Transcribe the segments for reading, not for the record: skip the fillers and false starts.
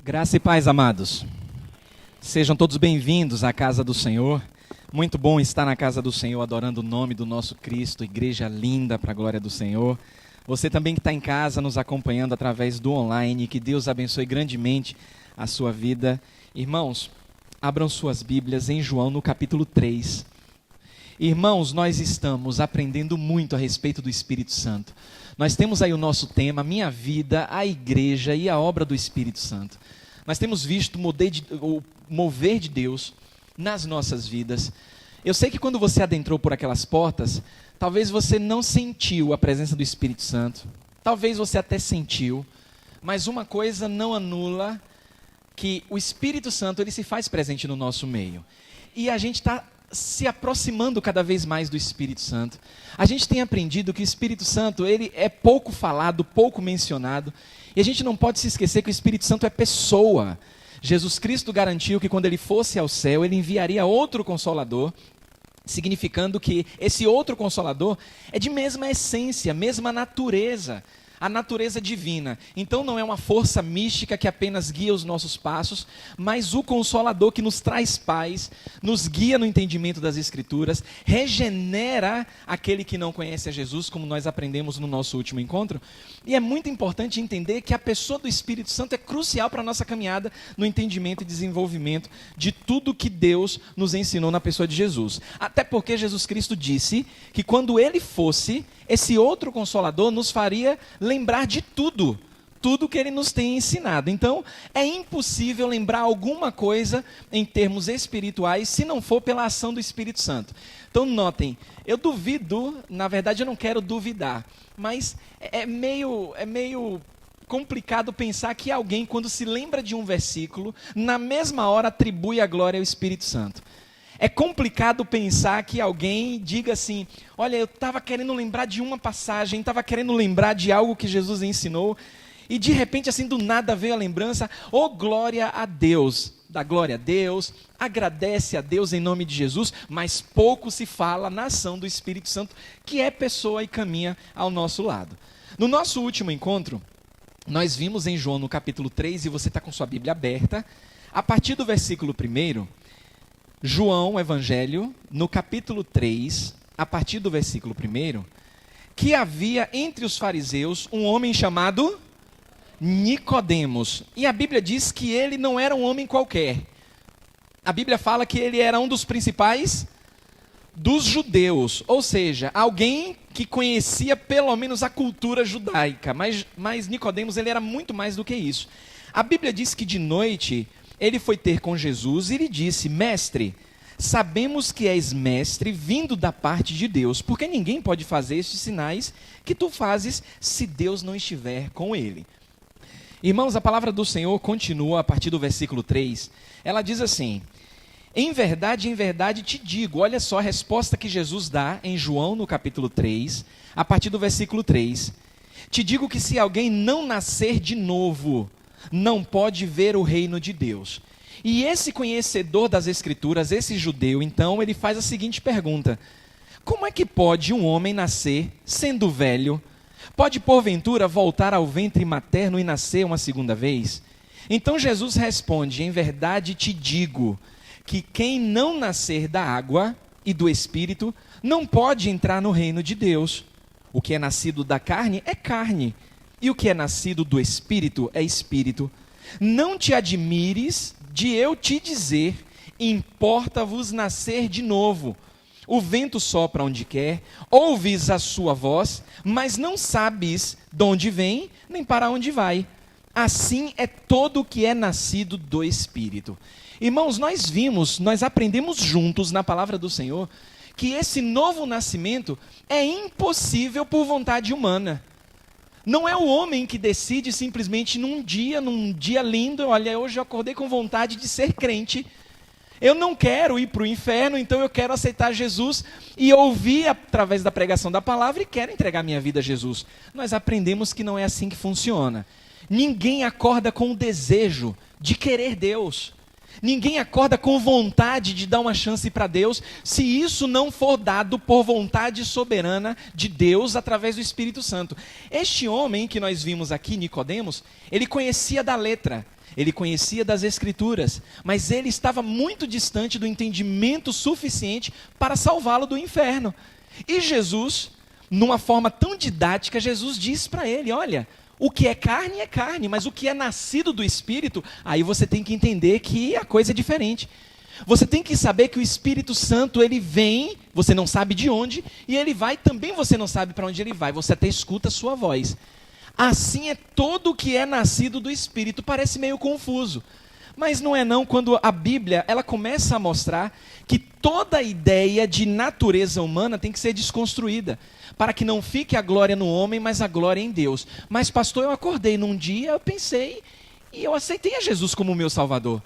Graça e paz, amados. Sejam todos bem-vindos à casa do Senhor. Muito bom estar na casa do Senhor, adorando o nome do nosso Cristo, igreja linda para a glória do Senhor. Você também que está em casa, nos acompanhando através do online, que Deus abençoe grandemente a sua vida. Irmãos, abram suas Bíblias em João no capítulo 3. Irmãos, nós estamos aprendendo muito a respeito do Espírito Santo. Nós temos aí o nosso tema, minha vida, a igreja e a obra do Espírito Santo. Nós temos visto o mover de Deus nas nossas vidas. Eu sei que quando você adentrou por aquelas portas, talvez você não sentiu a presença do Espírito Santo. Talvez você até sentiu, mas uma coisa não anula que o Espírito Santo ele se faz presente no nosso meio. E a gente está se aproximando cada vez mais do Espírito Santo. A gente tem aprendido que o Espírito Santo ele é pouco falado, pouco mencionado, e a gente não pode se esquecer que o Espírito Santo é pessoa. Jesus Cristo garantiu que quando ele fosse ao céu, ele enviaria outro Consolador, significando que esse outro Consolador é de mesma essência, mesma natureza, a natureza divina. Então não é uma força mística que apenas guia os nossos passos, mas o Consolador que nos traz paz, nos guia no entendimento das Escrituras, regenera aquele que não conhece a Jesus, como nós aprendemos no nosso último encontro. E é muito importante entender que a pessoa do Espírito Santo é crucial para a nossa caminhada no entendimento e desenvolvimento de tudo que Deus nos ensinou na pessoa de Jesus. Até porque Jesus Cristo disse que quando ele fosse, esse outro Consolador nos faria lembrar de tudo que ele nos tem ensinado. Então, é impossível lembrar alguma coisa em termos espirituais se não for pela ação do Espírito Santo. Então, notem, eu duvido, na verdade eu não quero duvidar, mas é meio complicado pensar que alguém, quando se lembra de um versículo, na mesma hora atribui a glória ao Espírito Santo. É complicado pensar que alguém diga assim, olha, eu estava querendo lembrar de uma passagem, estava querendo lembrar de algo que Jesus ensinou, e de repente, assim, do nada veio a lembrança, oh, glória a Deus, dá glória a Deus, agradece a Deus em nome de Jesus, mas pouco se fala na ação do Espírito Santo, que é pessoa e caminha ao nosso lado. No nosso último encontro, nós vimos em João no capítulo 3, e você está com sua Bíblia aberta, a partir do versículo 1, João, Evangelho, no capítulo 3, a partir do versículo 1, que havia entre os fariseus um homem chamado Nicodemos. E a Bíblia diz que ele não era um homem qualquer. A Bíblia fala que ele era um dos principais dos judeus, ou seja, alguém que conhecia pelo menos a cultura judaica. Mas Nicodemos ele era muito mais do que isso. A Bíblia diz que de noite ele foi ter com Jesus e lhe disse, mestre, sabemos que és mestre vindo da parte de Deus, porque ninguém pode fazer estes sinais que tu fazes se Deus não estiver com ele. Irmãos, a palavra do Senhor continua a partir do versículo 3. Ela diz assim, em verdade te digo, olha só a resposta que Jesus dá em João no capítulo 3, a partir do versículo 3. Te digo que se alguém não nascer de novo, não pode ver o reino de Deus. E esse conhecedor das Escrituras, esse judeu, então, ele faz a seguinte pergunta, como é que pode um homem nascer sendo velho? Pode, porventura, voltar ao ventre materno e nascer uma segunda vez? Então Jesus responde, em verdade te digo, que quem não nascer da água e do Espírito, não pode entrar no reino de Deus. O que é nascido da carne é carne, e o que é nascido do Espírito é Espírito. Não te admires de eu te dizer, importa-vos nascer de novo. O vento sopra onde quer, ouves a sua voz, mas não sabes de onde vem, nem para onde vai. Assim é todo o que é nascido do Espírito. Irmãos, nós aprendemos juntos na palavra do Senhor, que esse novo nascimento é impossível por vontade humana. Não é o homem que decide simplesmente num dia lindo, olha, hoje eu acordei com vontade de ser crente. Eu não quero ir para o inferno, então eu quero aceitar Jesus e ouvir através da pregação da palavra e quero entregar minha vida a Jesus. Nós aprendemos que não é assim que funciona. Ninguém acorda com o desejo de querer Deus. Ninguém acorda com vontade de dar uma chance para Deus, se isso não for dado por vontade soberana de Deus através do Espírito Santo. Este homem que nós vimos aqui, Nicodemos, ele conhecia da letra. ele conhecia das Escrituras, mas ele estava muito distante do entendimento suficiente para salvá-lo do inferno. E Jesus, numa forma tão didática, Jesus disse para ele: olha, o que é carne, mas o que é nascido do Espírito, aí você tem que entender que a coisa é diferente. Você tem que saber que o Espírito Santo, ele vem, você não sabe de onde, e ele vai, também você não sabe para onde ele vai, você até escuta a sua voz. Assim é todo o que é nascido do Espírito. Parece meio confuso, mas não é não, quando a Bíblia ela começa a mostrar que toda a ideia de natureza humana tem que ser desconstruída, para que não fique a glória no homem, mas a glória em Deus. Mas pastor, eu acordei num dia, eu pensei, e eu aceitei a Jesus como meu Salvador.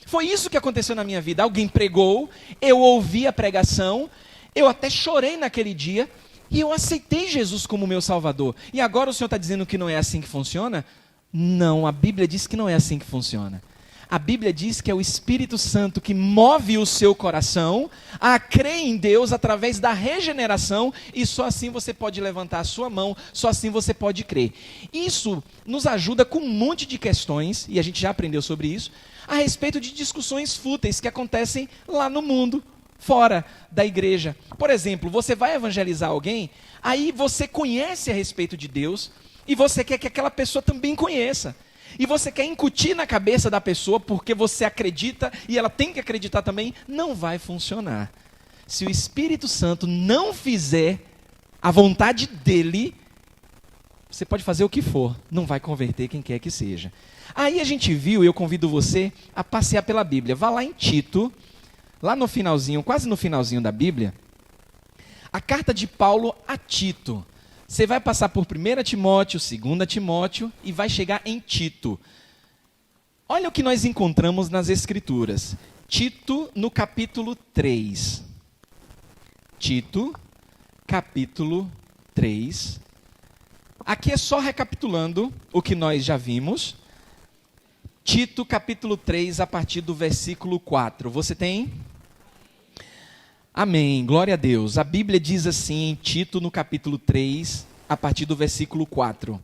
Foi isso que aconteceu na minha vida. Alguém pregou, eu ouvi a pregação, eu até chorei naquele dia, e eu aceitei Jesus como meu Salvador. E agora o Senhor está dizendo que não é assim que funciona? Não, a Bíblia diz que não é assim que funciona. A Bíblia diz que é o Espírito Santo que move o seu coração a crer em Deus através da regeneração, e só assim você pode levantar a sua mão, só assim você pode crer. Isso nos ajuda com um monte de questões, e a gente já aprendeu sobre isso, a respeito de discussões fúteis que acontecem lá no mundo, fora da igreja. Por exemplo, você vai evangelizar alguém, aí você conhece a respeito de Deus, e você quer que aquela pessoa também conheça. E você quer incutir na cabeça da pessoa, porque você acredita, e ela tem que acreditar também, não vai funcionar. Se o Espírito Santo não fizer a vontade dele, você pode fazer o que for, não vai converter quem quer que seja. Aí a gente viu, e eu convido você a passear pela Bíblia. Vá lá em Tito, lá no finalzinho, quase no finalzinho da Bíblia, a carta de Paulo a Tito. Você vai passar por 1 Timóteo, 2 Timóteo e vai chegar em Tito. Olha o que nós encontramos nas Escrituras. Tito, no capítulo 3. Tito, capítulo 3. Aqui é só recapitulando o que nós já vimos. Tito, capítulo 3, a partir do versículo 4. Você tem? Amém, glória a Deus. A Bíblia diz assim em Tito, no capítulo 3, a partir do versículo 4.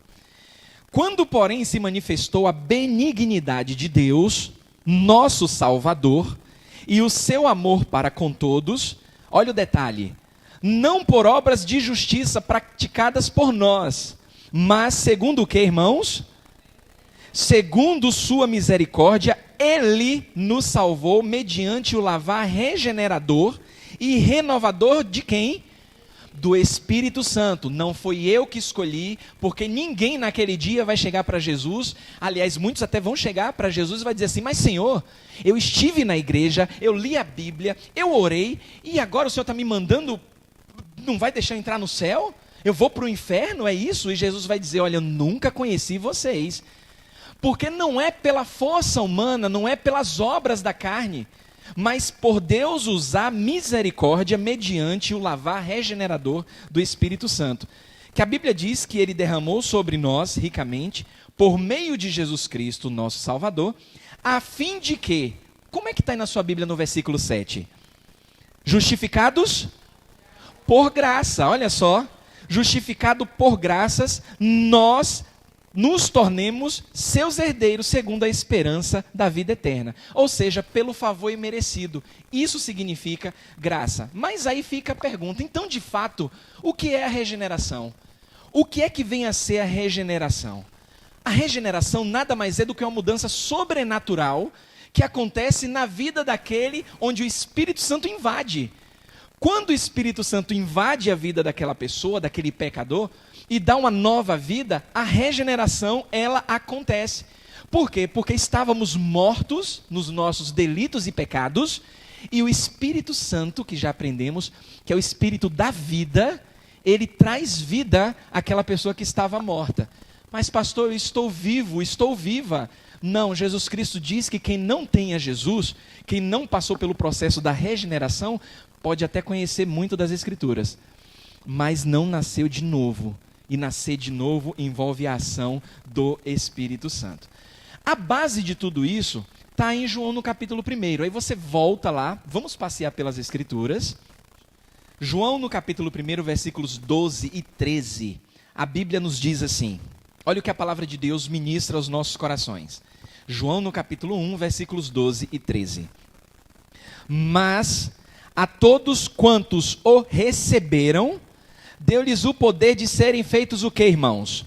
Quando, porém, se manifestou a benignidade de Deus, nosso Salvador, e o seu amor para com todos, olha o detalhe, não por obras de justiça praticadas por nós, mas segundo o que, irmãos? Segundo sua misericórdia, ele nos salvou mediante o lavar regenerador e renovador de quem? Do Espírito Santo. Não foi eu que escolhi, porque ninguém naquele dia vai chegar para Jesus. Aliás, muitos até vão chegar para Jesus e vai dizer assim: mas Senhor, eu estive na igreja, eu li a Bíblia, eu orei, e agora o Senhor está me mandando, não vai deixar eu entrar no céu? Eu vou para o inferno, é isso? E Jesus vai dizer: olha, eu nunca conheci vocês. Porque não é pela força humana, não é pelas obras da carne, mas por Deus usar misericórdia mediante o lavar regenerador do Espírito Santo. Que a Bíblia diz que ele derramou sobre nós ricamente, por meio de Jesus Cristo, nosso Salvador, a fim de que, como é que está aí na sua Bíblia no versículo 7? Justificados por graça, olha só, justificado por graças, nós nos tornemos seus herdeiros segundo a esperança da vida eterna. Ou seja, pelo favor imerecido. Isso significa graça. Mas aí fica a pergunta, então de fato, o que é a regeneração? O que é que vem a ser a regeneração? A regeneração nada mais é do que uma mudança sobrenatural que acontece na vida daquele onde o Espírito Santo invade. Quando o Espírito Santo invade a vida daquela pessoa, daquele pecador, e dá uma nova vida, a regeneração, ela acontece. Por quê? Porque estávamos mortos nos nossos delitos e pecados, e o Espírito Santo, que já aprendemos, que é o Espírito da vida, ele traz vida àquela pessoa que estava morta. Mas pastor, eu estou vivo, estou viva. Não, Jesus Cristo diz que quem não tem a Jesus, quem não passou pelo processo da regeneração, pode até conhecer muito das Escrituras, mas não nasceu de novo. E nascer de novo envolve a ação do Espírito Santo. A base de tudo isso está em João no capítulo 1. Aí você volta lá, vamos passear pelas Escrituras. João no capítulo 1, versículos 12 e 13. A Bíblia nos diz assim, olha o que a palavra de Deus ministra aos nossos corações. João no capítulo 1, versículos 12 e 13. Mas a todos quantos o receberam, deu-lhes o poder de serem feitos o quê, irmãos?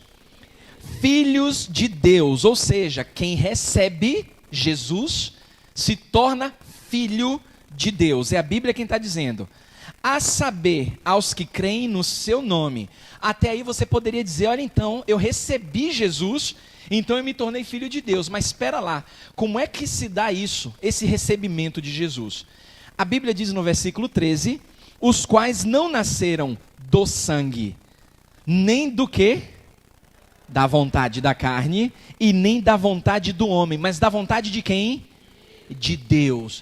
Filhos de Deus, ou seja, quem recebe Jesus se torna filho de Deus. É a Bíblia quem está dizendo. A saber, aos que creem no seu nome. Até aí você poderia dizer, olha então, eu recebi Jesus, então eu me tornei filho de Deus. Mas espera lá, como é que se dá isso, esse recebimento de Jesus? A Bíblia diz no versículo 13, os quais não nasceram do sangue, nem do quê? Da vontade da carne, e nem da vontade do homem, mas da vontade de quem? De Deus.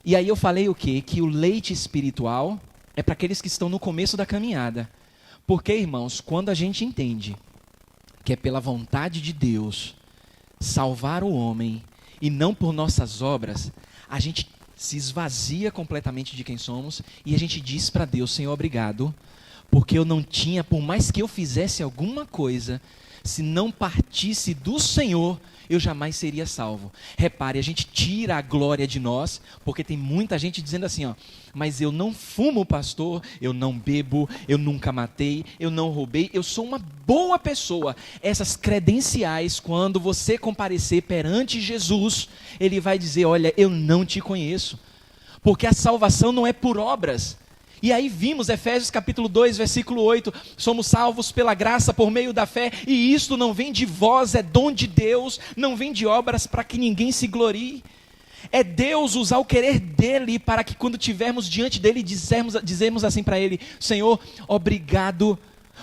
E aí eu falei o quê? Que o leite espiritual é para aqueles que estão no começo da caminhada. Porque, irmãos, quando a gente entende que é pela vontade de Deus salvar o homem, e não por nossas obras, a gente se esvazia completamente de quem somos, e a gente diz para Deus, Senhor, obrigado, porque eu não tinha, por mais que eu fizesse alguma coisa, se não partisse do Senhor, eu jamais seria salvo. Repare, a gente tira a glória de nós, porque tem muita gente dizendo assim, ó, mas eu não fumo, pastor, eu não bebo, eu nunca matei, eu não roubei, eu sou uma boa pessoa. Essas credenciais, quando você comparecer perante Jesus, ele vai dizer, olha, eu não te conheço, porque a salvação não é por obras. E aí vimos Efésios capítulo 2, versículo 8, somos salvos pela graça por meio da fé, e isto não vem de vós, é dom de Deus, não vem de obras para que ninguém se glorie. É Deus usar o querer dele para que quando estivermos diante dele, dizemos assim para ele, Senhor, obrigado,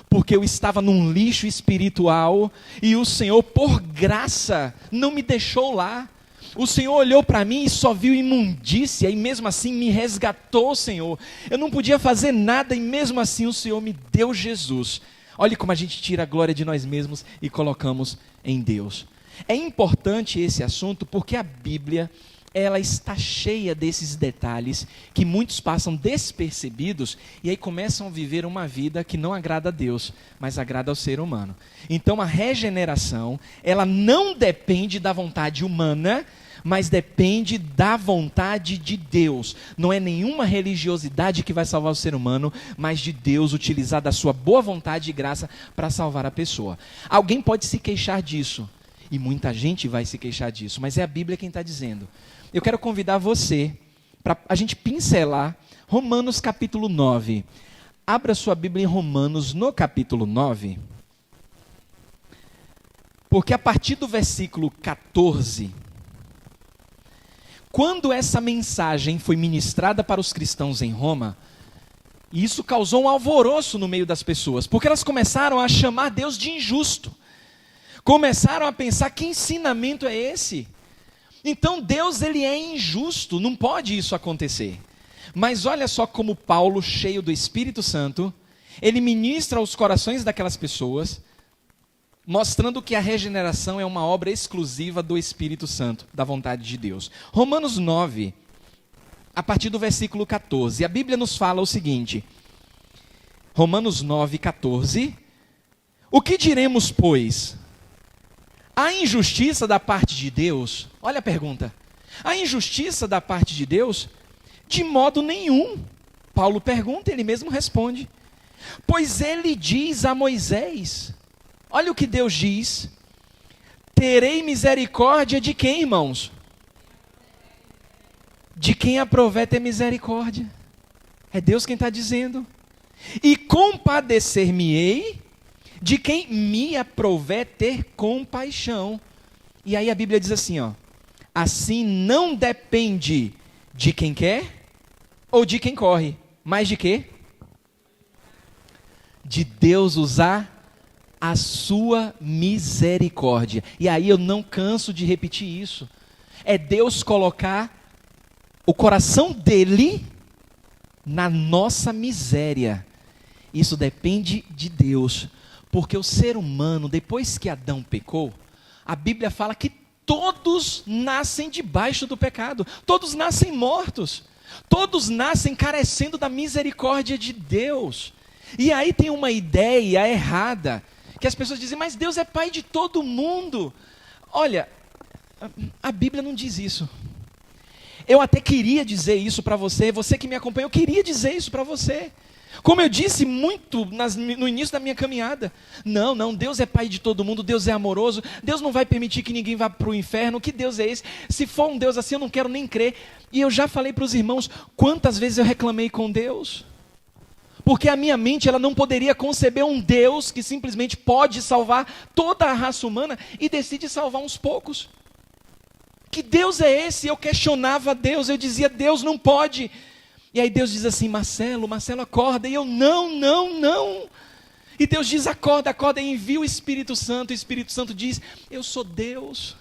porque eu estava num lixo espiritual, e o Senhor, por graça, não me deixou lá. O Senhor olhou para mim e só viu imundícia, e mesmo assim me resgatou, Senhor. Eu não podia fazer nada, e mesmo assim o Senhor me deu Jesus. Olha como a gente tira a glória de nós mesmos e colocamos em Deus. É importante esse assunto porque a Bíblia, ela está cheia desses detalhes que muitos passam despercebidos e aí começam a viver uma vida que não agrada a Deus, mas agrada ao ser humano. Então a regeneração, ela não depende da vontade humana, mas depende da vontade de Deus. Não é nenhuma religiosidade que vai salvar o ser humano, mas de Deus utilizar da sua boa vontade e graça para salvar a pessoa. Alguém pode se queixar disso, e muita gente vai se queixar disso, mas é a Bíblia quem está dizendo. Eu quero convidar você para a gente pincelar Romanos capítulo 9. Abra sua Bíblia em Romanos no capítulo 9. Porque a partir do versículo 14, quando essa mensagem foi ministrada para os cristãos em Roma, isso causou um alvoroço no meio das pessoas, porque elas começaram a chamar Deus de injusto. Começaram a pensar, que ensinamento é esse? Então Deus, ele é injusto, não pode isso acontecer. Mas olha só como Paulo, cheio do Espírito Santo, ele ministra aos corações daquelas pessoas, mostrando que a regeneração é uma obra exclusiva do Espírito Santo, da vontade de Deus. Romanos 9, a partir do versículo 14, a Bíblia nos fala o seguinte, Romanos 9, 14, o que diremos, pois? A injustiça da parte de Deus, olha a pergunta, a injustiça da parte de Deus? De modo nenhum. Paulo pergunta, ele mesmo responde. Pois ele diz a Moisés, olha o que Deus diz, terei misericórdia de quem, irmãos? De quem aprover ter misericórdia. É Deus quem está dizendo. E compadecer-me-ei de quem me aprouver ter compaixão. E aí a Bíblia diz assim, ó, assim não depende de quem quer ou de quem corre, mas de quê? De Deus usar a sua misericórdia. E aí eu não canso de repetir isso. É Deus colocar o coração dele na nossa miséria. Isso depende de Deus. Porque o ser humano, depois que Adão pecou, a Bíblia fala que todos nascem debaixo do pecado. Todos nascem mortos. Todos nascem carecendo da misericórdia de Deus. E aí tem uma ideia errada, que as pessoas dizem, mas Deus é pai de todo mundo. Olha, a Bíblia não diz isso. Eu até queria dizer isso para você, você que me acompanha, eu queria dizer isso para você. Como eu disse muito no início da minha caminhada. Não, Deus é pai de todo mundo, Deus é amoroso, Deus não vai permitir que ninguém vá para o inferno, que Deus é esse? Se for um Deus assim, eu não quero nem crer. E eu já falei para os irmãos, quantas vezes eu reclamei com Deus? Porque a minha mente ela não poderia conceber um Deus que simplesmente pode salvar toda a raça humana e decide salvar uns poucos. Que Deus é esse? Eu questionava Deus, eu dizia, Deus não pode. E aí Deus diz assim, Marcelo, acorda. E eu, não. E Deus diz, acorda, e envia o Espírito Santo. E o Espírito Santo diz, eu sou Deus.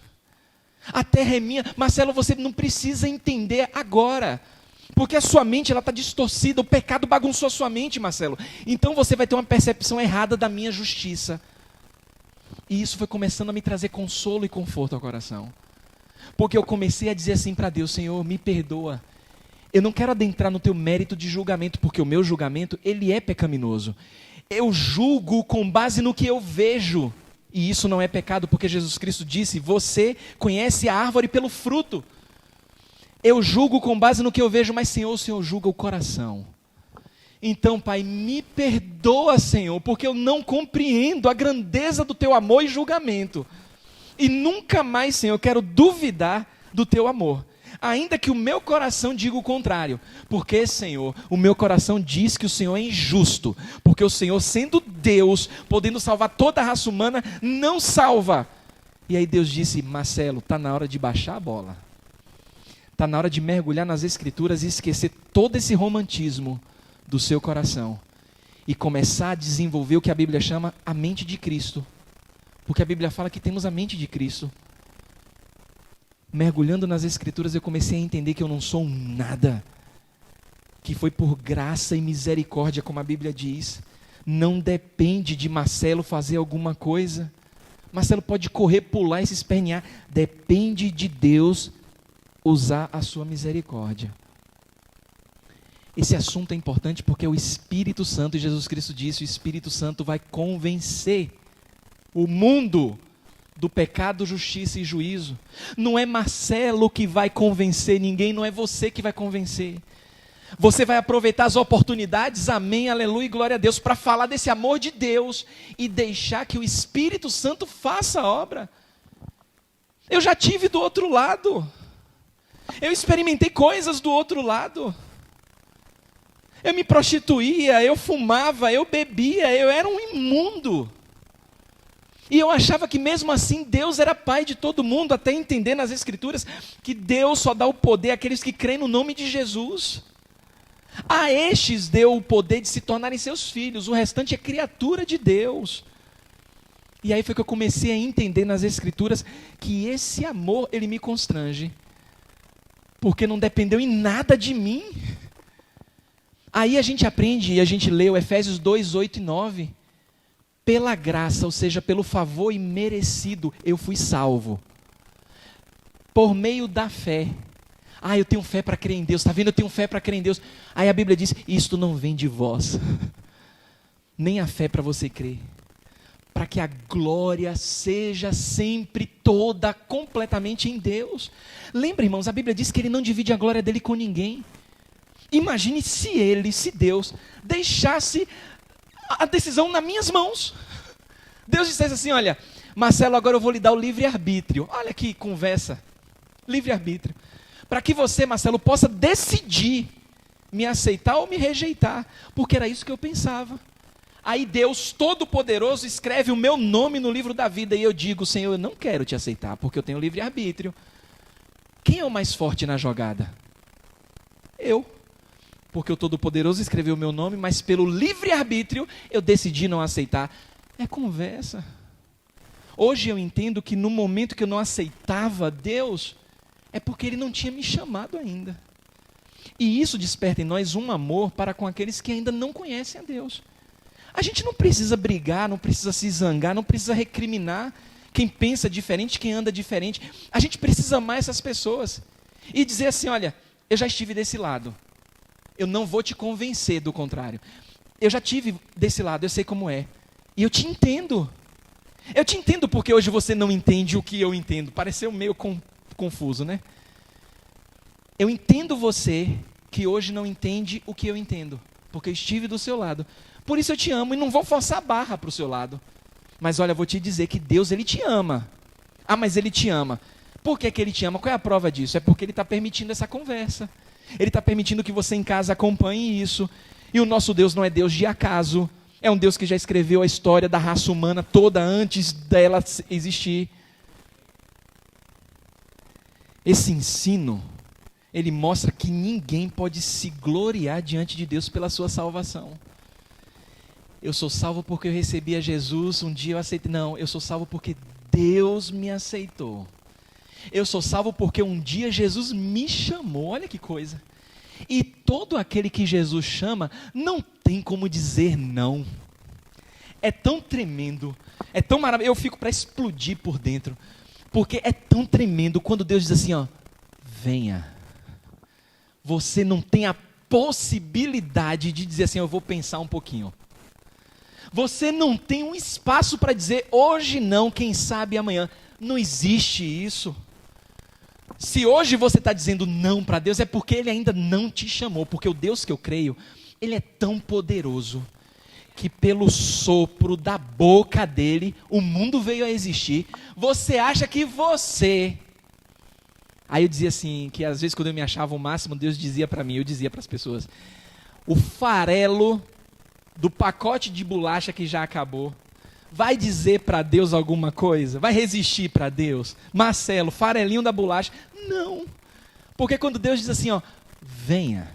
A terra é minha. Marcelo, você não precisa entender agora. Porque a sua mente está distorcida, o pecado bagunçou a sua mente, Marcelo. Então você vai ter uma percepção errada da minha justiça. E isso foi começando a me trazer consolo e conforto ao coração. Porque eu comecei a dizer assim para Deus, Senhor, me perdoa. Eu não quero adentrar no teu mérito de julgamento, porque o meu julgamento, ele é pecaminoso. Eu julgo com base no que eu vejo. E isso não é pecado, porque Jesus Cristo disse, você conhece a árvore pelo fruto. Eu julgo com base no que eu vejo, mas Senhor, o Senhor julga o coração. Então, Pai, me perdoa, Senhor, porque eu não compreendo a grandeza do teu amor e julgamento. E nunca mais, Senhor, eu quero duvidar do teu amor. Ainda que o meu coração diga o contrário. Porque, Senhor, o meu coração diz que o Senhor é injusto. Porque o Senhor, sendo Deus, podendo salvar toda a raça humana, não salva. E aí Deus disse, Marcelo, está na hora de baixar a bola. Está na hora de mergulhar nas Escrituras e esquecer todo esse romantismo do seu coração. E começar a desenvolver o que a Bíblia chama a mente de Cristo. Porque a Bíblia fala que temos a mente de Cristo. Mergulhando nas Escrituras, eu comecei a entender que eu não sou um nada. Que foi por graça e misericórdia, como a Bíblia diz. Não depende de Marcelo fazer alguma coisa. Marcelo pode correr, pular e se espernear. Depende de Deus usar a sua misericórdia. Esse assunto é importante porque o Espírito Santo, e Jesus Cristo disse, o Espírito Santo vai convencer o mundo do pecado, justiça e juízo. Não é Marcelo que vai convencer ninguém, não é você que vai convencer. Você vai aproveitar as oportunidades, amém, aleluia e glória a Deus, para falar desse amor de Deus e deixar que o Espírito Santo faça a obra. Eu já tive do outro lado. Eu experimentei coisas do outro lado. Eu me prostituía, eu fumava, eu bebia, eu era um imundo. E eu achava que mesmo assim Deus era pai de todo mundo, até entender nas Escrituras que Deus só dá o poder àqueles que creem no nome de Jesus. A estes deu o poder de se tornarem seus filhos, o restante é criatura de Deus. E aí foi que eu comecei a entender nas Escrituras que esse amor, ele me constrange. Porque não dependeu em nada de mim. Aí a gente aprende e a gente lê o Efésios 2, 8 e 9. Pela graça, ou seja, pelo favor imerecido, eu fui salvo. Por meio da fé. Eu tenho fé para crer em Deus. Está vendo? Eu tenho fé para crer em Deus. Aí a Bíblia diz, isto não vem de vós. Nem a fé para você crer. Para que a glória seja sempre toda, completamente em Deus. Lembra, irmãos, a Bíblia diz que Ele não divide a glória dEle com ninguém. Imagine se Deus, deixasse a decisão nas minhas mãos. Deus dissesse assim, olha, Marcelo, agora eu vou lhe dar o livre-arbítrio. Olha que conversa, livre-arbítrio. Para que você, Marcelo, possa decidir me aceitar ou me rejeitar. Porque era isso que eu pensava. Aí Deus Todo-Poderoso escreve o meu nome no livro da vida e eu digo, Senhor, eu não quero te aceitar, porque eu tenho livre-arbítrio. Quem é o mais forte na jogada? Eu. Porque o Todo-Poderoso escreveu o meu nome, mas pelo livre-arbítrio eu decidi não aceitar. É conversa. Hoje eu entendo que no momento que eu não aceitava Deus, é porque Ele não tinha me chamado ainda. E isso desperta em nós um amor para com aqueles que ainda não conhecem a Deus. A gente não precisa brigar, não precisa se zangar, não precisa recriminar quem pensa diferente, quem anda diferente. A gente precisa amar essas pessoas e dizer assim, olha, eu já estive desse lado. Eu não vou te convencer do contrário. Eu já tive desse lado, eu sei como é. E eu te entendo. Eu te entendo porque hoje você não entende o que eu entendo. Pareceu meio confuso, né? Eu entendo você que hoje não entende o que eu entendo, porque eu estive do seu lado. Por isso eu te amo e não vou forçar a barra para o seu lado. Mas olha, eu vou te dizer que Deus, Ele te ama. Ah, mas Ele te ama. Por que que Ele te ama? Qual é a prova disso? É porque Ele está permitindo essa conversa. Ele está permitindo que você em casa acompanhe isso. E o nosso Deus não é Deus de acaso. É um Deus que já escreveu a história da raça humana toda antes dela existir. Esse ensino, ele mostra que ninguém pode se gloriar diante de Deus pela sua salvação. Eu sou salvo porque eu recebi a Jesus, um dia eu aceitei. Não, eu sou salvo porque Deus me aceitou. Eu sou salvo porque um dia Jesus me chamou. Olha que coisa. E todo aquele que Jesus chama, não tem como dizer não. É tão tremendo, é tão maravilhoso. Eu fico para explodir por dentro. Porque é tão tremendo quando Deus diz assim, ó, venha. Você não tem a possibilidade de dizer assim, eu vou pensar um pouquinho. Você não tem um espaço para dizer hoje não, quem sabe amanhã. Não existe isso. Se hoje você está dizendo não para Deus, é porque Ele ainda não te chamou. Porque o Deus que eu creio, Ele é tão poderoso que pelo sopro da boca dele, o mundo veio a existir. Você acha que você... Aí eu dizia assim, que às vezes quando eu me achava o máximo, Deus dizia para mim, eu dizia para as pessoas, o farelo do pacote de bolacha que já acabou, vai dizer para Deus alguma coisa? Vai resistir para Deus? Marcelo, farelinho da bolacha? Não. Porque quando Deus diz assim, ó, venha,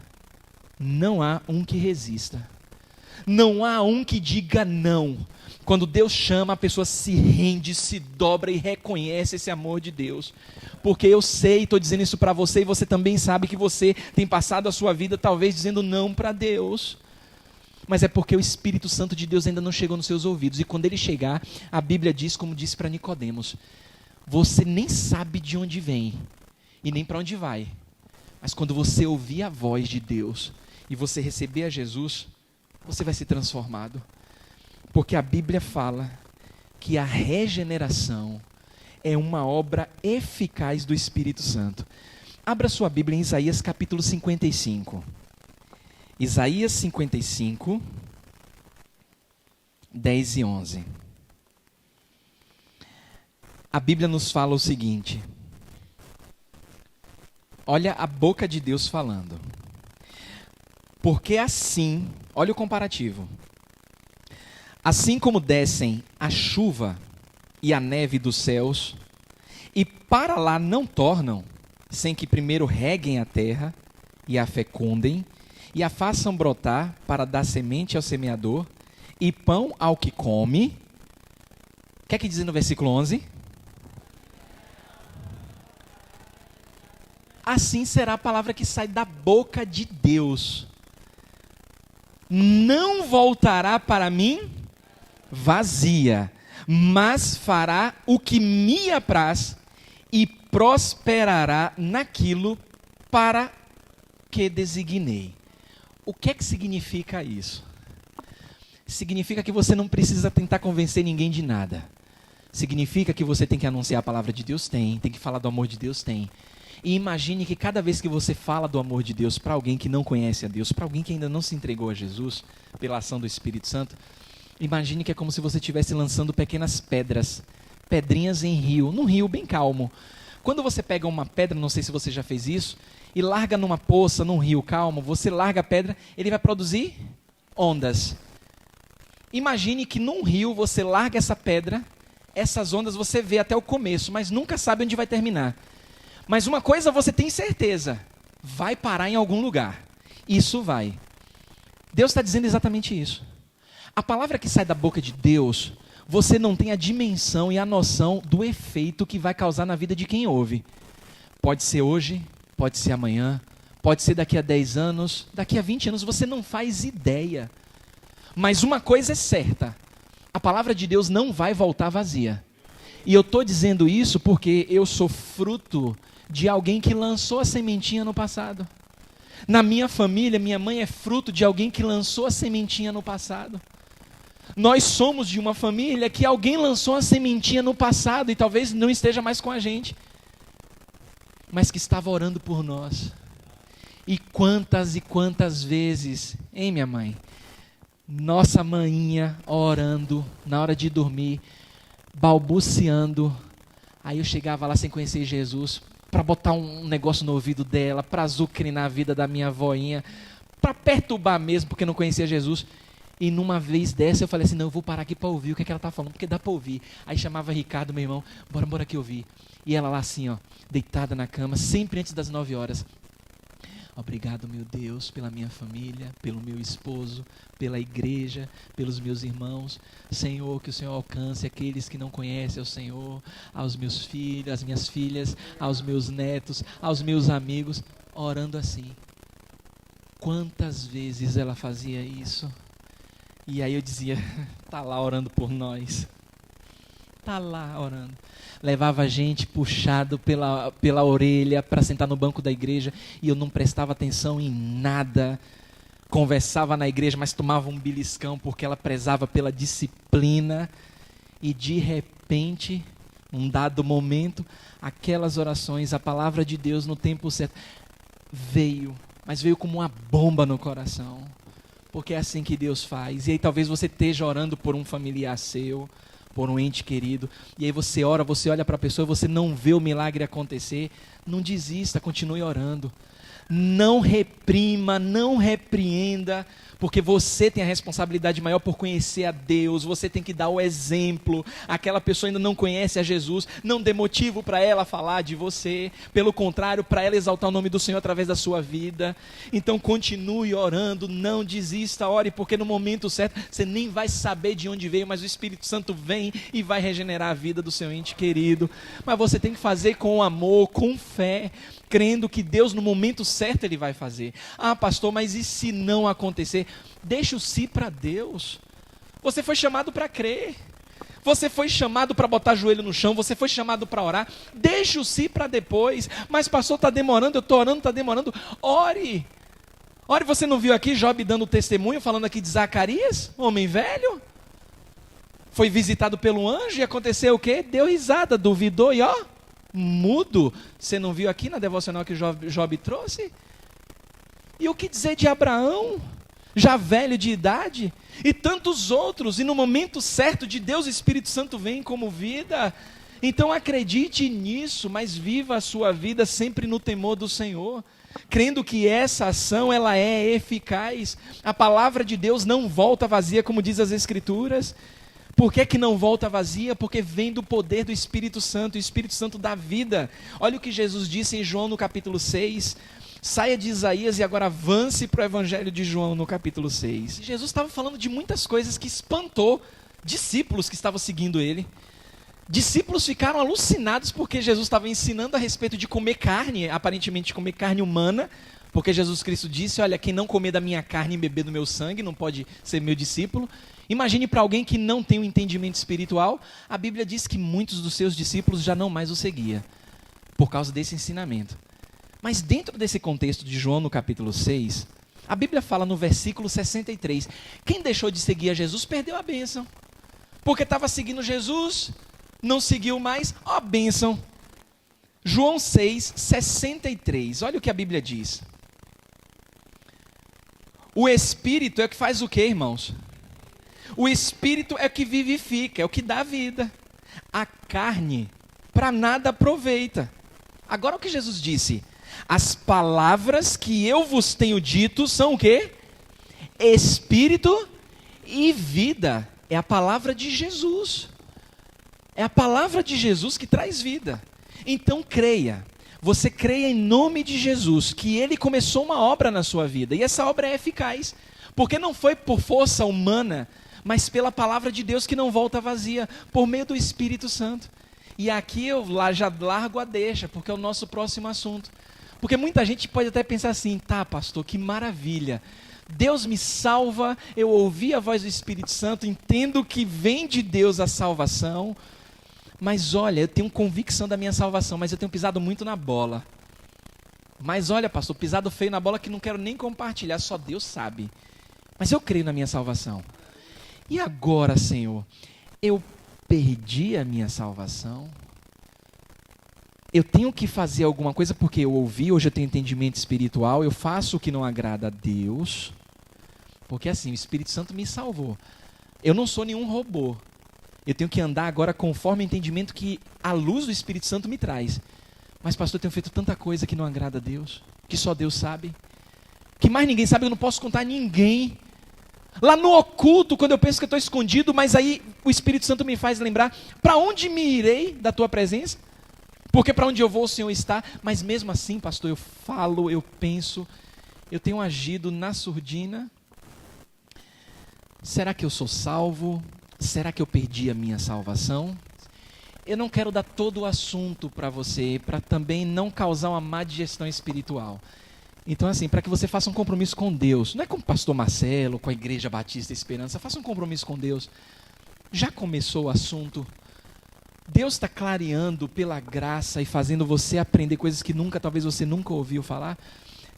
não há um que resista. Não há um que diga não. Quando Deus chama, a pessoa se rende, se dobra e reconhece esse amor de Deus. Porque eu sei, estou dizendo isso para você, e você também sabe que você tem passado a sua vida talvez dizendo não para Deus. Mas é porque o Espírito Santo de Deus ainda não chegou nos seus ouvidos. E quando ele chegar, a Bíblia diz, como disse para Nicodemos, você nem sabe de onde vem e nem para onde vai. Mas quando você ouvir a voz de Deus e você receber a Jesus, você vai ser transformado. Porque a Bíblia fala que a regeneração é uma obra eficaz do Espírito Santo. Abra sua Bíblia em Isaías capítulo 55. Isaías 55, 10 e 11. A Bíblia nos fala o seguinte. Olha a boca de Deus falando. Porque assim, olha o comparativo. Assim como descem a chuva e a neve dos céus, e para lá não tornam, sem que primeiro reguem a terra e a fecundem, e a façam brotar para dar semente ao semeador, e pão ao que come. O que é que diz no versículo 11? Assim será a palavra que sai da boca de Deus. Não voltará para mim vazia, mas fará o que me apraz e prosperará naquilo para que designei. O que é que significa isso? Significa que você não precisa tentar convencer ninguém de nada. Significa que você tem que anunciar a palavra de Deus? Tem que falar do amor de Deus? Tem. E imagine que cada vez que você fala do amor de Deus para alguém que não conhece a Deus, para alguém que ainda não se entregou a Jesus, pela ação do Espírito Santo, imagine que é como se você estivesse lançando pequenas pedras, pedrinhas em rio, num rio bem calmo. Quando você pega uma pedra, não sei se você já fez isso, e larga numa poça, num rio calmo, você larga a pedra, ele vai produzir ondas. Imagine que num rio você larga essa pedra, essas ondas você vê até o começo, mas nunca sabe onde vai terminar. Mas uma coisa você tem certeza, vai parar em algum lugar. Isso vai. Deus está dizendo exatamente isso. A palavra que sai da boca de Deus, você não tem a dimensão e a noção do efeito que vai causar na vida de quem ouve. Pode ser hoje, pode ser amanhã, pode ser daqui a 10 anos, daqui a 20 anos, você não faz ideia. Mas uma coisa é certa, a palavra de Deus não vai voltar vazia. E eu estou dizendo isso porque eu sou fruto de alguém que lançou a sementinha no passado. Na minha família, minha mãe é fruto de alguém que lançou a sementinha no passado. Nós somos de uma família que alguém lançou a sementinha no passado e talvez não esteja mais com a gente. mas que estava orando por nós. E quantas vezes, hein, minha mãe? Nossa maninha orando na hora de dormir, balbuciando. Aí eu chegava lá sem conhecer Jesus, para botar um negócio no ouvido dela, para azucrinar a vida da minha avóinha, para perturbar mesmo, porque não conhecia Jesus. E numa vez dessa eu falei assim, não, eu vou parar aqui para ouvir o que ela está falando, porque dá para ouvir. Aí chamava Ricardo, meu irmão, bora aqui ouvir. E ela lá assim, ó, deitada na cama, sempre antes das 9 horas. Obrigado, meu Deus, pela minha família, pelo meu esposo, pela igreja, pelos meus irmãos. Senhor, que o Senhor alcance aqueles que não conhecem o Senhor, aos meus filhos, às minhas filhas, aos meus netos, aos meus amigos, orando assim. Quantas vezes ela fazia isso? E aí eu dizia, tá lá orando por nós. Tá lá orando. Levava a gente puxado pela orelha para sentar no banco da igreja e eu não prestava atenção em nada. Conversava na igreja, mas tomava um beliscão porque ela prezava pela disciplina. E de repente, num dado momento, aquelas orações, a palavra de Deus no tempo certo, veio, mas veio como uma bomba no coração. Porque é assim que Deus faz. E aí talvez você esteja orando por um familiar seu, por um ente querido, e aí você ora, você olha para a pessoa, você não vê o milagre acontecer, não desista, continue orando. Não reprima, não repreenda, porque você tem a responsabilidade maior por conhecer a Deus, você tem que dar o exemplo. Aquela pessoa ainda não conhece a Jesus, não dê motivo para ela falar de você, pelo contrário, para ela exaltar o nome do Senhor através da sua vida. Então continue orando, não desista, ore, porque no momento certo, você nem vai saber de onde veio, mas o Espírito Santo vem e vai regenerar a vida do seu ente querido. Mas você tem que fazer com amor, com fé, crendo que Deus no momento certo Ele vai fazer. Ah, pastor, mas e se não acontecer? Deixa o si para Deus. Você foi chamado para crer. Você foi chamado para botar joelho no chão. Você foi chamado para orar. Deixa o si para depois. Mas pastor, está demorando, eu estou orando, está demorando. Ore. Ore, você não viu aqui Job dando testemunho, falando aqui de Zacarias, homem velho? Foi visitado pelo anjo e aconteceu o quê? Deu risada, duvidou e ó, mudo. Você não viu aqui na devocional que Job trouxe? E o que dizer de Abraão, já velho de idade, e tantos outros, e no momento certo de Deus, o Espírito Santo vem como vida. Então acredite nisso, mas viva a sua vida sempre no temor do Senhor, crendo que essa ação ela é eficaz. A palavra de Deus não volta vazia, como diz as Escrituras. Por que que não volta vazia? Porque vem do poder do Espírito Santo, o Espírito Santo dá vida. Olha o que Jesus disse em João no capítulo 6, saia de Isaías e agora avance para o Evangelho de João no capítulo 6. Jesus estava falando de muitas coisas que espantou discípulos que estavam seguindo ele. Discípulos ficaram alucinados porque Jesus estava ensinando a respeito de comer carne, aparentemente comer carne humana, porque Jesus Cristo disse, olha, quem não comer da minha carne e beber do meu sangue não pode ser meu discípulo. Imagine para alguém que não tem um entendimento espiritual, a Bíblia diz que muitos dos seus discípulos já não mais o seguiam, por causa desse ensinamento. Mas dentro desse contexto de João no capítulo 6, a Bíblia fala no versículo 63, quem deixou de seguir a Jesus perdeu a bênção, porque estava seguindo Jesus, não seguiu mais, ó bênção. João 6, 63, olha o que a Bíblia diz. O Espírito é o que faz o quê, irmãos? O Espírito é o que vivifica, é o que dá vida. A carne para nada aproveita. Agora o que Jesus disse? As palavras que eu vos tenho dito são o quê? Espírito e vida. É a palavra de Jesus. É a palavra de Jesus que traz vida. Então creia. Você creia em nome de Jesus que Ele começou uma obra na sua vida. E essa obra é eficaz. Porque não foi por força humana, mas pela palavra de Deus que não volta vazia, por meio do Espírito Santo. E aqui eu já largo a deixa, porque é o nosso próximo assunto. Porque muita gente pode até pensar assim, tá pastor, que maravilha, Deus me salva, eu ouvi a voz do Espírito Santo, entendo que vem de Deus a salvação, mas olha, eu tenho convicção da minha salvação, mas eu tenho pisado muito na bola. Mas olha pastor, pisado feio na bola que não quero nem compartilhar, só Deus sabe. Mas eu creio na minha salvação. E agora, Senhor, eu perdi a minha salvação? eu tenho que fazer alguma coisa porque eu ouvi, hoje eu tenho entendimento espiritual, eu faço o que não agrada a Deus, porque assim, o Espírito Santo me salvou. Eu não sou nenhum robô. Eu tenho que andar agora conforme o entendimento que a luz do Espírito Santo me traz. Mas pastor, eu tenho feito tanta coisa que não agrada a Deus, que só Deus sabe, que mais ninguém sabe, eu não posso contar a ninguém. Lá no oculto, quando eu penso que eu estou escondido, mas aí o Espírito Santo me faz lembrar, para onde me irei da tua presença? Porque para onde eu vou o Senhor está, mas mesmo assim, pastor, eu falo, eu penso, eu tenho agido na surdina. Será que eu sou salvo? Será que eu perdi a minha salvação? Eu não quero dar todo o assunto para você, para também não causar uma má digestão espiritual. Então, assim, para que você faça um compromisso com Deus, não é com o pastor Marcelo, com a Igreja Batista Esperança, faça um compromisso com Deus. Já começou o assunto? Deus está clareando pela graça e fazendo você aprender coisas que talvez você nunca ouviu falar.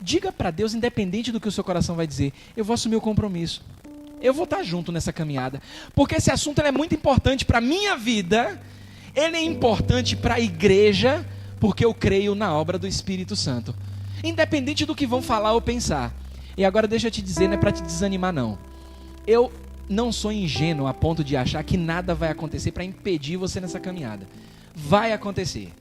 Diga para Deus, independente do que o seu coração vai dizer, eu vou assumir o compromisso. Eu vou estar junto nessa caminhada. Porque esse assunto é muito importante para a minha vida, ele é importante para a igreja, porque eu creio na obra do Espírito Santo. Independente do que vão falar ou pensar. E agora deixa eu te dizer, não é para te desanimar não. Eu não sou ingênuo a ponto de achar que nada vai acontecer para impedir você nessa caminhada. Vai acontecer.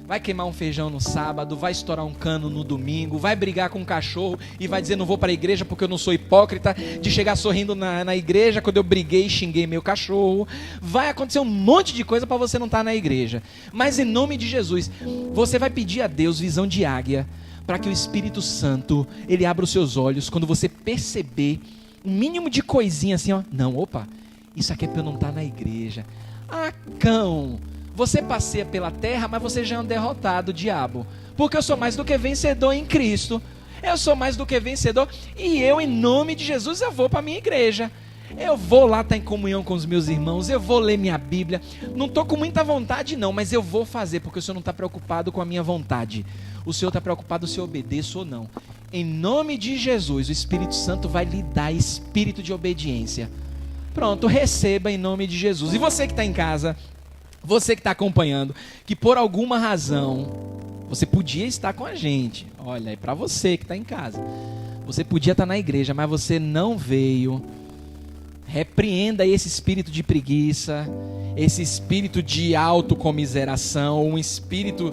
Vai queimar um feijão no sábado, vai estourar um cano no domingo, vai brigar com um cachorro e vai dizer não vou para a igreja porque eu não sou hipócrita de chegar sorrindo na igreja quando eu briguei e xinguei meu cachorro. Vai acontecer um monte de coisa para você não estar na igreja. Mas em nome de Jesus, você vai pedir a Deus visão de águia para que o Espírito Santo, ele abra os seus olhos quando você perceber um mínimo de coisinha assim, ó. Não, opa, isso aqui é para eu não estar na igreja. Ah, cão, você passeia pela terra, mas você já é um derrotado, diabo. Porque eu sou mais do que vencedor em Cristo. Eu sou mais do que vencedor. E eu, em nome de Jesus, eu vou para a minha igreja. Eu vou lá estar em comunhão com os meus irmãos. Eu vou ler minha Bíblia. Não estou com muita vontade não, mas eu vou fazer. Porque o Senhor não está preocupado com a minha vontade. O Senhor está preocupado se eu obedeço ou não. Em nome de Jesus, o Espírito Santo vai lhe dar espírito de obediência. Pronto, receba em nome de Jesus. E você que está em casa, você que está acompanhando, que por alguma razão, você podia estar com a gente. Olha, é para você que está em casa. Você podia estar na igreja, mas você não veio. Repreenda esse espírito de preguiça, esse espírito de autocomiseração, um espírito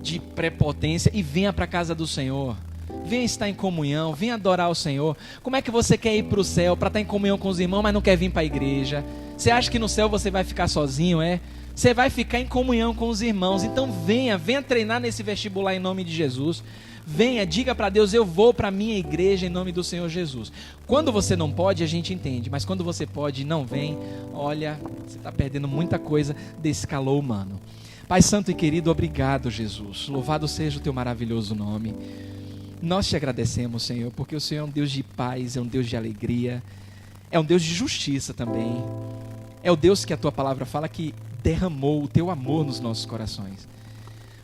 de prepotência e venha para a casa do Senhor. Venha estar em comunhão, venha adorar o Senhor. Como é que você quer ir para o céu para estar em comunhão com os irmãos, mas não quer vir para a igreja? Você acha que no céu você vai ficar sozinho, é? Você vai ficar em comunhão com os irmãos. Então venha treinar nesse vestibular em nome de Jesus. Venha, diga para Deus, eu vou para a minha igreja em nome do Senhor Jesus. Quando você não pode, a gente entende. Mas quando você pode e não vem, olha, você está perdendo muita coisa desse calor humano. Pai santo e querido, obrigado, Jesus. Louvado seja o teu maravilhoso nome. Nós te agradecemos, Senhor, porque o Senhor é um Deus de paz, é um Deus de alegria, é um Deus de justiça também. É o Deus que a tua palavra fala que derramou o teu amor nos nossos corações,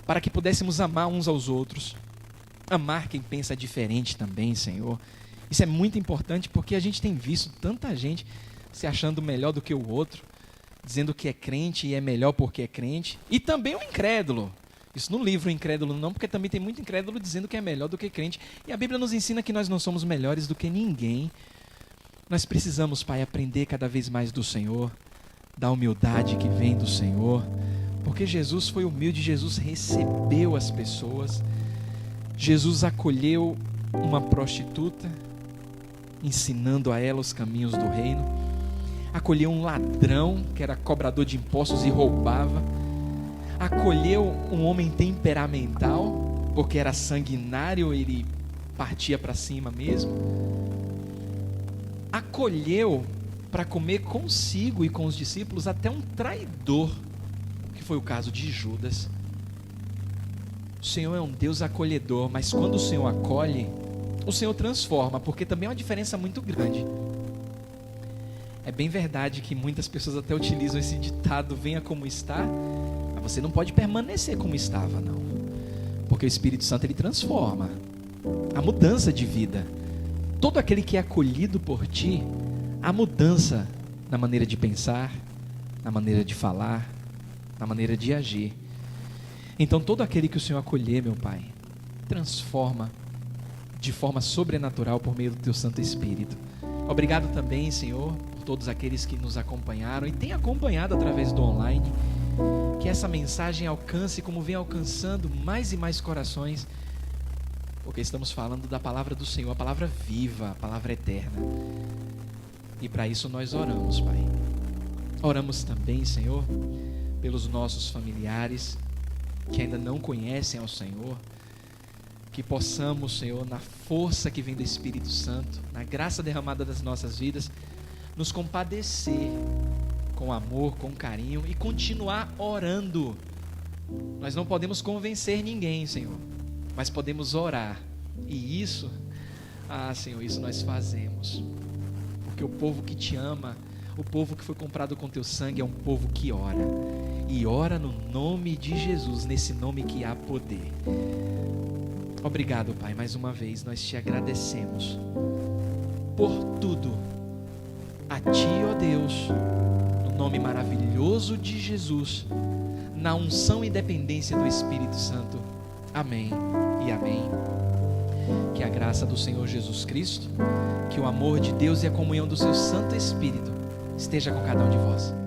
para que pudéssemos amar uns aos outros, amar quem pensa diferente também, Senhor. Isso é muito importante porque a gente tem visto tanta gente se achando melhor do que o outro, dizendo que é crente e é melhor porque é crente, e também o incrédulo. Isso no livro Incrédulo não, porque também tem muito incrédulo dizendo que é melhor do que crente. E a Bíblia nos ensina que nós não somos melhores do que ninguém. Nós precisamos, Pai, aprender cada vez mais do Senhor, da humildade que vem do Senhor, porque Jesus foi humilde, Jesus recebeu as pessoas. Jesus acolheu uma prostituta, ensinando a ela os caminhos do reino. Acolheu um ladrão, que era cobrador de impostos e roubava. Acolheu um homem temperamental, porque era sanguinário, ele partia para cima mesmo. Acolheu para comer consigo e com os discípulos até um traidor, que foi o caso de Judas. O Senhor é um Deus acolhedor, mas quando o Senhor acolhe, o Senhor transforma, porque também é uma diferença muito grande. É bem verdade que muitas pessoas até utilizam esse ditado, venha como está, mas você não pode permanecer como estava, não. Porque o Espírito Santo, ele transforma. A mudança de vida. Todo aquele que é acolhido por ti, há mudança na maneira de pensar, na maneira de falar, na maneira de agir. Então todo aquele que o Senhor acolher, meu Pai, transforma de forma sobrenatural por meio do Teu Santo Espírito. Obrigado também, Senhor, por todos aqueles que nos acompanharam e têm acompanhado através do online. Que essa mensagem alcance, como vem alcançando, mais e mais corações, porque estamos falando da palavra do Senhor, a palavra viva, a palavra eterna. E para isso nós oramos, Pai. Oramos também, Senhor, pelos nossos familiares que ainda não conhecem ao Senhor, que possamos, Senhor, na força que vem do Espírito Santo, na graça derramada das nossas vidas, nos compadecer com amor, com carinho e continuar orando. Nós não podemos convencer ninguém, Senhor, mas podemos orar. E isso, Senhor, isso nós fazemos. Porque o povo que te ama, o povo que foi comprado com teu sangue é um povo que ora. E ora no nome de Jesus, nesse nome que há poder. Obrigado, Pai, mais uma vez nós te agradecemos por tudo. A Ti, ó Deus, no nome maravilhoso de Jesus, na unção e dependência do Espírito Santo. Amém e amém. Que a graça do Senhor Jesus Cristo, que o amor de Deus e a comunhão do seu Santo Espírito esteja com cada um de vós.